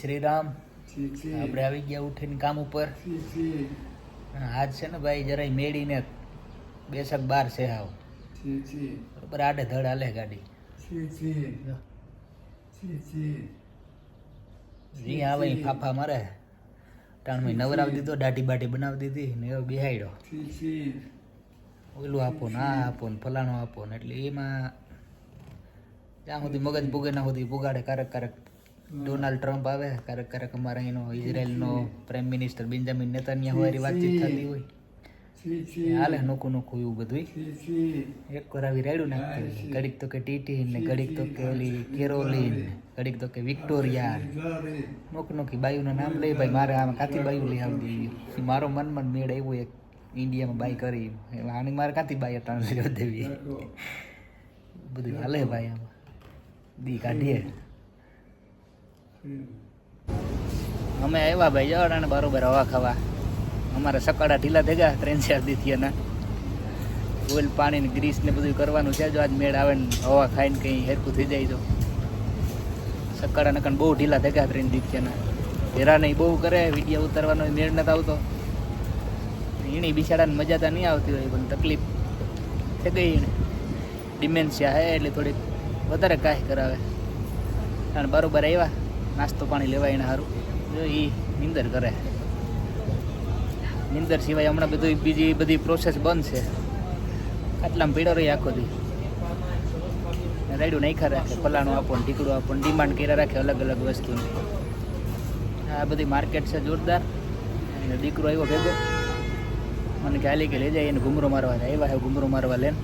શ્રી રામ. આપણે આવી ગયા ઉઠીને કામ ઉપર. આજ છે ને ભાઈ જરાય મેળીને બેસક બાર છે હાવ બરાબર, આડે ધડ હાલે ગાડી. જી આવે ફાફા મારે ટાણમાં નવરાવી દીધો, દાઢી બાઢી બનાવી દીધી ને એવો બિહાડ્યો. ઓલું આપો ને આ આપો ને ફલાણો આપો ને, એટલે એમાં ત્યાં સુધી મગજ પુગે ના સુધી પુગાડે. ક્યારેક ડોનાલ્ડ ટ્રમ્પ આવે, ક્યારેક અમારા એનો ઇઝરાયલનો પ્રાઇમ મિનિસ્ટર બેન્જામિન નેતાન્યાહુ હારી વાતચીત થતી હોય. હાલે નોખું એવું બધું એક કરાવી રાયડું નાખતું. ઘડીક તો કે ટીટી ને, ઘડીક તો કે ઓલી કેરોલિન, ઘડીક તો કે વિક્ટોરિયા, નોખી બાયુના નામ લઈ. ભાઈ મારે આમાં કાથી બાયુ લઈ આવી, મારો મનમાં મેળ આવ્યો એક ઇન્ડિયામાં બાય કરી, આની મારે કાથી બાય ટ્રાન્સફર દેવી. બધું હાલે ભાઈ, આમાં દી કાઢીએ. અમે આવ્યા ભાઈ જવાના બરોબર હવા ખાવા. અમારે સકાળા ઢીલા ભેગા 3-4 દી થયા. ઓઇલ પાણી ને ગ્રીસ ને બધું કરવાનું છે. જો આજ મેળ આવે ને હવા ખાઈને કંઈ હેરકું થઈ જાય તો સકાળા નકન બહુ ઢીલા ભેગા 3 દી થયા. હેરા નહીં બહુ કરે, વિડીયો ઉતારવાનો મેળ નથી આવતો. એની બિચારાને મજા તો નહીં આવતી હોય, પણ તકલીફ થઈ ગઈ એને. ડિમેન્શિયા હે એટલે થોડીક વધારે કાંઈ કરાવે. અને બરોબર આવ્યા, નાસ્તો પાણી લેવાય એને સારું. જો એ નિંદર કરે. નિંદર સિવાય હમણાં બધું બીજી બધી પ્રોસેસ બંધ છે. આટલામાં પીડો રહી આખો દી. રાયડું નાખ્યા રાખે, ફલાણું આપો ને ઢીકડું આપો ને, ડિમાન્ડ કર્યા રાખે અલગ અલગ વસ્તુની. આ બધી માર્કેટ છે જોરદાર. અને દીકરો આવ્યો ભેગો, મને કે હાલી કે લઈ જાય એને ઘૂમરો મારવા. આવ્યા હે ઘૂમરો મારવા લઈને.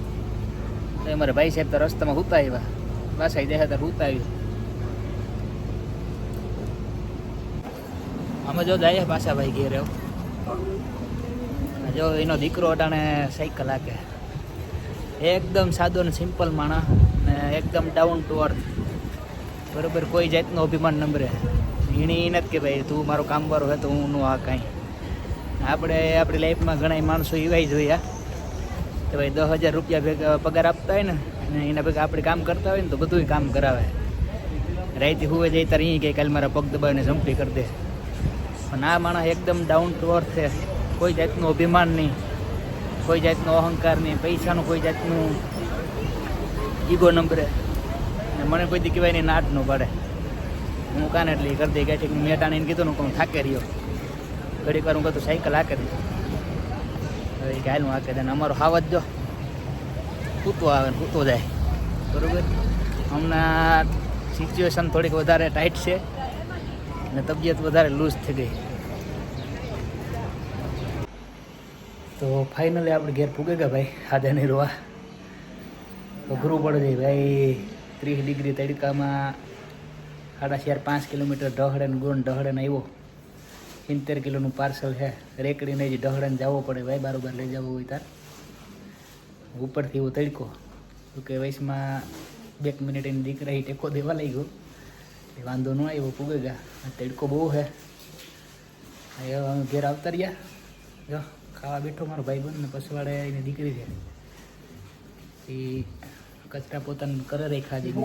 તો અમારા ભાઈ સાહેબ તો રસ્તામાં હુતા આવ્યા, પાછા જાય ત્યારે હુતા આવ્યું. અમે જો જાય પાછા ભાઈ ઘેર આવ્યો. જો એનો દીકરો અટાણે સાયકલ હાકે. એકદમ સાદો ને સિમ્પલ માણસ ને એકદમ ડાઉન ટુ અર્થ. બરાબર, કોઈ જાતનો અભિમાન નંબરે. એની એ નથી કે ભાઈ તું મારો કામવાળો હોય તો હું ન આ કાંઈ. આપણે આપણી લાઈફમાં ઘણા માણસો એવાય જોયા કે ભાઈ 10,000 રૂપિયા ભેગા પગાર આપતા હોય ને, અને એના ભેગા આપણે કામ કરતા હોય ને તો બધું કામ કરાવે. રાઈથી હુવે જાય ત્યારે અહીં કે કાલે મારા પગ દબાવીને ઝંપટી કરી દે. પણ આ માણસ એકદમ ડાઉન ટુ અર્થ છે. કોઈ જાતનું અભિમાન નહીં, કોઈ જાતનો અહંકાર નહીં, પૈસાનું કોઈ જાતનું ઈગો નંબરે. અને મને કોઈ દી કહેવાય નહીં નાટ ન પાડે. હું કાને એટલી કરી દઈ ગાંઠી મેં ટાણીને કીધું ને કે હું થાકે રહ્યો. ઘડીક વાર હું કહેતું સાયકલ હાકે દે. હવે કે હાલ હું હાકે દે. અમારો હાવત જો કૂતો આવે ને કૂતો જાય. બરાબર, હમણાં સિચ્યુએશન થોડીક વધારે ટાઈટ છે અને તબિયત વધારે લૂઝ થઈ ગઈ. તો ફાઇનલી આપણે ઘેર પૂગે ગયા ભાઈ. હાથે નહીં રોવા અઘરું પડે છે ભાઈ. 30 ડિગ્રી તડકામાં 4.5 કિલોમીટર ઢહડે ગુણ ઢહડે આવ્યો. 70 કિલોનું પાર્સલ છે. રેકડીને જ ઢહડે જવો પડે ભાઈ, બારોબાર લઈ જવું હોય તાર. ઉપરથી એવો તડકો તો કે વયસમાં 2 મિનિટ એની દીકરા ટેકો દેવા લઈ ગયો. વાંધો ન આવ્યો, પૂગે ગયા. તડકો બહુ છે. હવે અમે ઘેર આવતા રહ્યા. જો ખાવા બેઠો મારો ભાઈ બંધ ને પછવાડે એની દીકરી છે. એ કચરા પોતાને કરે રહી ખાજી.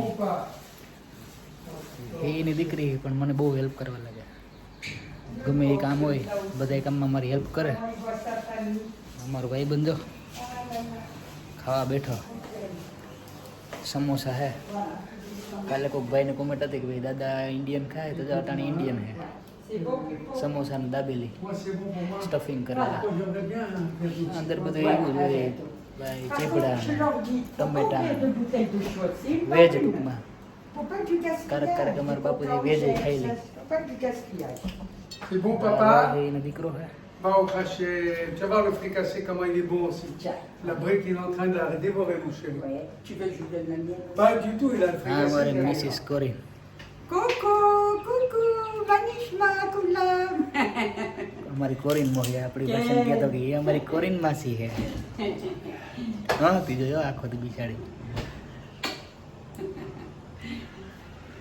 એની દીકરી પણ મને બહુ હેલ્પ કરવા લાગે. ગમે એ કામ હોય બધા કામમાં મારી હેલ્પ કરે. અમારો ભાઈ બંધો ખાવા બેઠો. સમોસા હે. કાલે કોઈક ભાઈને કોમેન્ટ હતી કે ભાઈ દાદા ઇન્ડિયન ખાય તો અટાણી ઇન્ડિયન હે. સમોસા ને દાબેલી સ્ટફિંગ કરેલા અંદર બધું એવું જોઈએ ભાઈ. ચેપડા ટમેટા વેજ ટૂંકમાં. ક્યારેક અમારા બાપુજી વેજ ખાઈ લે. C'est bon, papa? એનો દીકરો હે. Va au crachet. Tu vas voir le fricassé, comment il est bon aussi. La brique, il est en train de la dévorer, mon chéri. Ouais. Tu veux que je lui donne la mienne? Pas du tout, il a le હા fricassé. મારી Mrs કોરી. Coucou, Vanishma, Kulam. અમારી કોરીન મોહી આપણી ભાષામાં કહેતો કે એ અમારી કોરીન માસી હે. હા તીજો જો આખો દી બિચારી.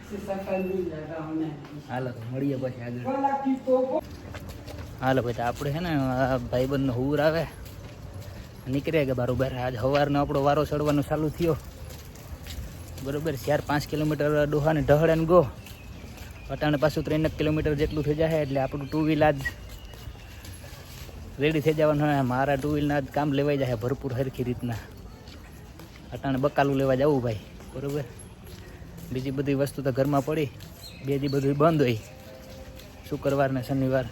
C'est sa famille là-bas en Inde. હાલો તો મળીએ પછી આગળ. Voilà, Pipo. હાલો ભાઈ, તો આપણે છે ને ભાઈબંધનો હુર આવે નીકળ્યા કે બરોબર. આજ સવારનો આપણો વારો ચડવાનો ચાલુ થયો. બરોબર 4-5 કિલોમીટર ડોહાને ઢહળે ને ગો. અટાણે પાછું 3 કિલોમીટર જેટલું થઈ જાય એટલે આપણું ટુ વ્હીલ આજ રેડી થઈ જવાનું હોય. મારા ટુ વ્હીલના જ કામ લેવાઈ જાય ભરપૂર સરખી રીતના. અટાણે બકાલું લેવા જવું ભાઈ, બરાબર. બીજી બધી વસ્તુ તો ઘરમાં પડી, બે દી બધું બંધ હોય શુક્રવાર ને શનિવાર,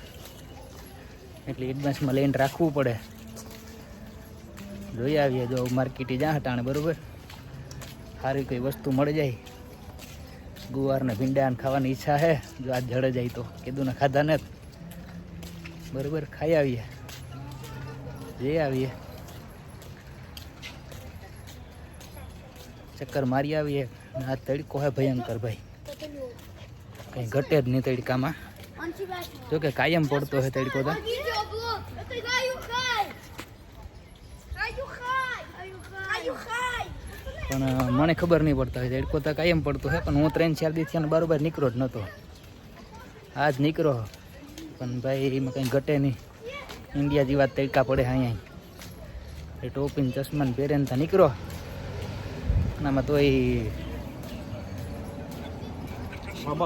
એટલે એડવાન્સમાં લઈને રાખવું પડે. જોઈ આવીએ જો માર્કેટે જ્યાં હટાણે, બરાબર. સારી કોઈ વસ્તુ મળી જાય. ગુવાર ને ભીંડા ખાવાની ઈચ્છા છે, જો આજ જડે જાય તો. કીધું ને ખાધા ને, બરાબર. ખાઈ આવીએ, જઈ આવીએ, ચક્કર મારી આવીએ. આ તડકો હે ભયંકર ભાઈ, કંઈ ઘટે જ નહીં તડકામાં. જો કે કાયમ પડતો હે તડકો તો. પણ મને ખબર નહીં પડતા હોય તડકો તો કાયમ પડતો હે. પણ હું 3-4 દિવસથી અને બરાબર નીકળો જ નહોતો. આજ નીકળો પણ ભાઈ એમાં કંઈ ઘટે નહીં. ઇન્ડિયા જેવા તડકા પડે અહીંયા. એ ટોપીને ચશ્માને પહેરીને ત્યાં નીકળો, આમાં તો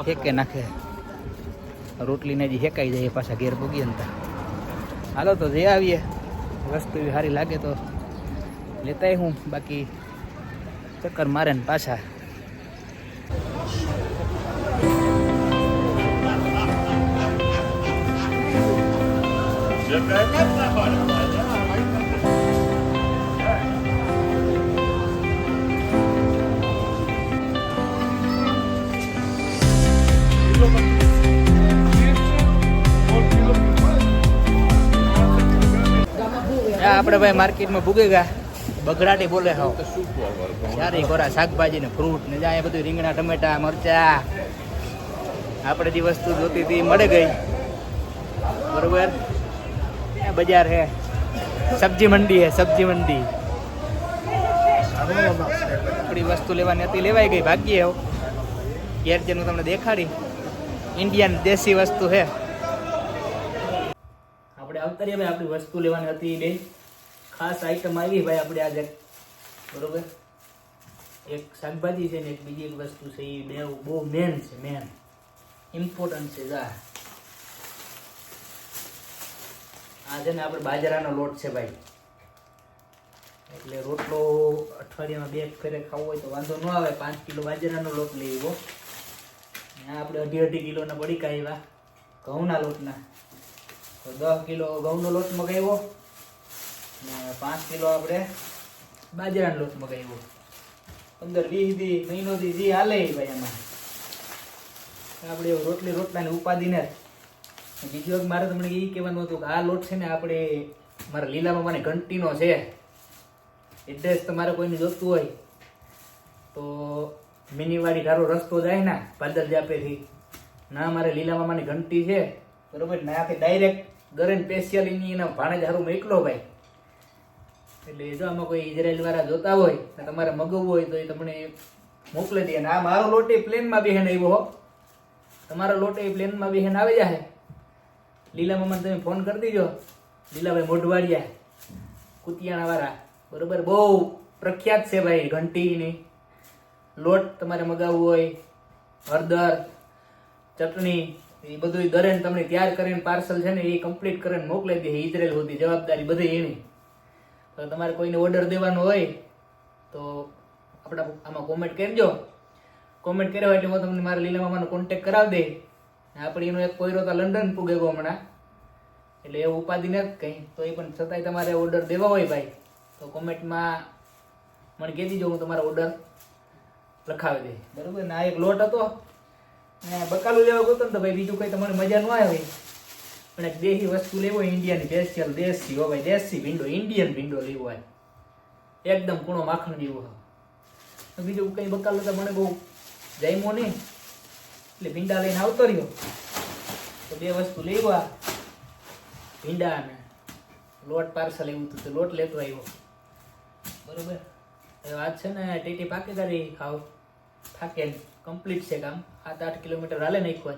હેકે નાખે. રોટલીને જે હેકાઈ જાય પાછા ઘેર ભોગીએ ને ત્યાં. હાલો તો જઈ આવીએ. વસ્તુ એવી સારી લાગે તો લેતાય હું, બાકી ચક્કર મારે ને પાછા. આપણે ભાઈ માર્કેટમાં ભૂગે ગયા. બગડાટી બોલે હાવ સારી ખોરા શાકભાજી ને ફ્રૂટ ને જ્યાં બધું રીંગણા ટમેટા મરચા આપણે જે વસ્તુ જોતી હતી મળે ગઈ, બરોબર. બજાર હે, સબ્જી મંડી હે, સબ્જી મંડી. આપણી વસ્તુ લેવાની હતી લેવાઈ ગઈ. ભાગ્યે હો ઘેર જેનું તમને દેખાડી ઇન્ડિયન દેશી વસ્તુ હે. આપણે આવતારીએ ભાઈ, આપણી વસ્તુ લેવાની હતી બે ખાસ આઈટમ આવી ભાઈ આપણે આજે, બરોબર. એક શાકભાજી છે ને એક બીજી એક વસ્તુ છે. એ બે બહુ મેન છે, મેન ઇમ્પોર્ટન્ટ છે. આ છે ને આપણે બાજરાનો લોટ છે ભાઈ. એટલે રોટલો અઠવાડિયામાં 2 ફેરે ખાવો હોય તો વાંધો ન આવે. 5 કિલો બાજરાનો લોટ લઈ આવ્યો. આપણે 2.5 કિલોના પડીકા આવ્યા ઘઉંના લોટના. તો 10 કિલો ઘઉંનો લોટ મગાવ્યો ને 5 કિલો આપણે બાજરાનો લોટ મગાવ્યો. 15-20 દી મહિનો દી જે હાલે ભાઈ એમાં આપણે રોટલાની ઉપાધિને. બીજું એક મારે તમને એ કહેવાનું હતું કે આ લોટ છે ને આપણે મારા લીલામાં મને ઘંટીનો છે. એડ્રેસ તમારે કોઈને જોતું હોય તો મિનીવાડી ધારો રસ્તો જાય ને ભાદર જાપેથી ના, મારે લીલામાં મને ઘંટી છે, બરોબર. નાથી ડાયરેક્ટ ગરેન સ્પેશિયલ એના ભાણેજ હારું મોકલો ભાઈ. એટલે જો આમાં કોઈ ઇઝરાયલ વાળા જોતા હોય ને તમારે મગવવું હોય તો એ તમને મોકલી દે. આ મારો લોટ પ્લેનમાં બેહેન આવ્યો, તમારો લોટ પ્લેનમાં બેહેન આવી જાય. લીલામાં મને તમે ફોન કરી દીજો. લીલાભાઈ મોઢવાડિયા કુતિયાણા વાળા, બરોબર. બહુ પ્રખ્યાત છે ભાઈ ઘંટીની લોટ. તમારે મગાવવું હોય હળદર ચટણી એ બધું દરેન તમને તૈયાર કરીને પાર્સલ છે ને એ કમ્પ્લીટ કરીને મોકલી દે. ઇઝરાયલ સુધી જવાબદારી બધી એની. તો તમારે કોઈને ઓર્ડર દેવાનો હોય તો આપણા આમાં કોમેન્ટ કરજો. કોમેન્ટ કર્યો એટલે હું તમને મારા લીલા મામાનો કોન્ટેક્ટ કરાવી દે. આપણે એનો એક કોયરો તો લંડન પૂગેગો હમણાં, એટલે એવું ઉપાધિ નથી કંઈ. તો એ પણ છતાંય તમારે ઓર્ડર દેવા હોય ભાઈ તો કોમેન્ટમાં મને કહી દીજો, હું તમારો ઓર્ડર લખાવી દે, બરોબર. ને આ એક લોટ હતો ને બકાલું લેવા ગયો ને તો ભાઈ બીજું કંઈ તમારે મજા ન આવે. પણ એક દેશી વસ્તુ લેવો હોય, ઇન્ડિયાની સ્પેશિયલ દેશી હો ભાઈ, દેશી ભીંડો, ઇન્ડિયન ભીંડો લેવો હોય એકદમ કૂણો માખણ જેવો. બીજું કંઈ બકાલું તો મને બહુ જામ્યો નહીં, એટલે ભીંડા લઈને આવતો રહ્યો. તો 2 વસ્તુ લેવા, ભીંડા અને લોટ પાર્સલ એવું તો લોટ લેતો આવ્યો, બરોબર. આજ છે ને ટીટી પાકે કરી ખાવ થાકે કમ્પ્લીટ છે કામ. 7-8 કિલોમીટર હાલે નાખ્યો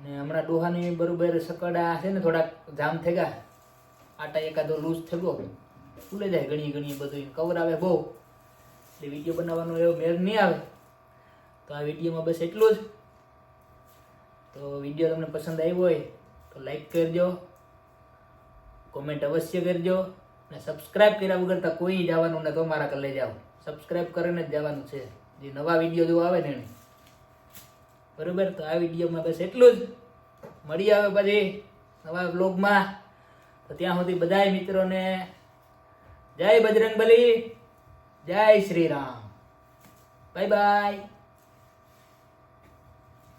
ને હમણાં ડોહાની બરોબર સકડા છે ને થોડાક જામ થઈ ગયા. આટા એકાદો લૂઝ થઈ ગયો, ફૂલે જાય ઘણી બધું કવર આવે બહુ, એટલે વિડીયો બનાવવાનો એવો મેળ નહીં આવે. તો આ વિડીયોમાં બસ એટલું જ. તો વિડીયો તમને પસંદ આવ્યો હોય તો લાઈક કરજો, કોમેન્ટ અવશ્ય કરજો, અને સબસ્ક્રાઇબ કર્યા વગર તો કોઈ જવાનું ને તો મારા કર લઈ જાઓ. સબસ્ક્રાઇબ કરીને જ જવાનું છે, જે નવા વિડીયો જો આવે ને એને. બરોબર, તો આ વિડીયોમાં બસ એટલું જ. મળી આવે પછી નવા બ્લોગમાં. તો ત્યાં સુધી બધાય મિત્રોને જય બજરંગબલી, જય શ્રી રામ, બાય બાય.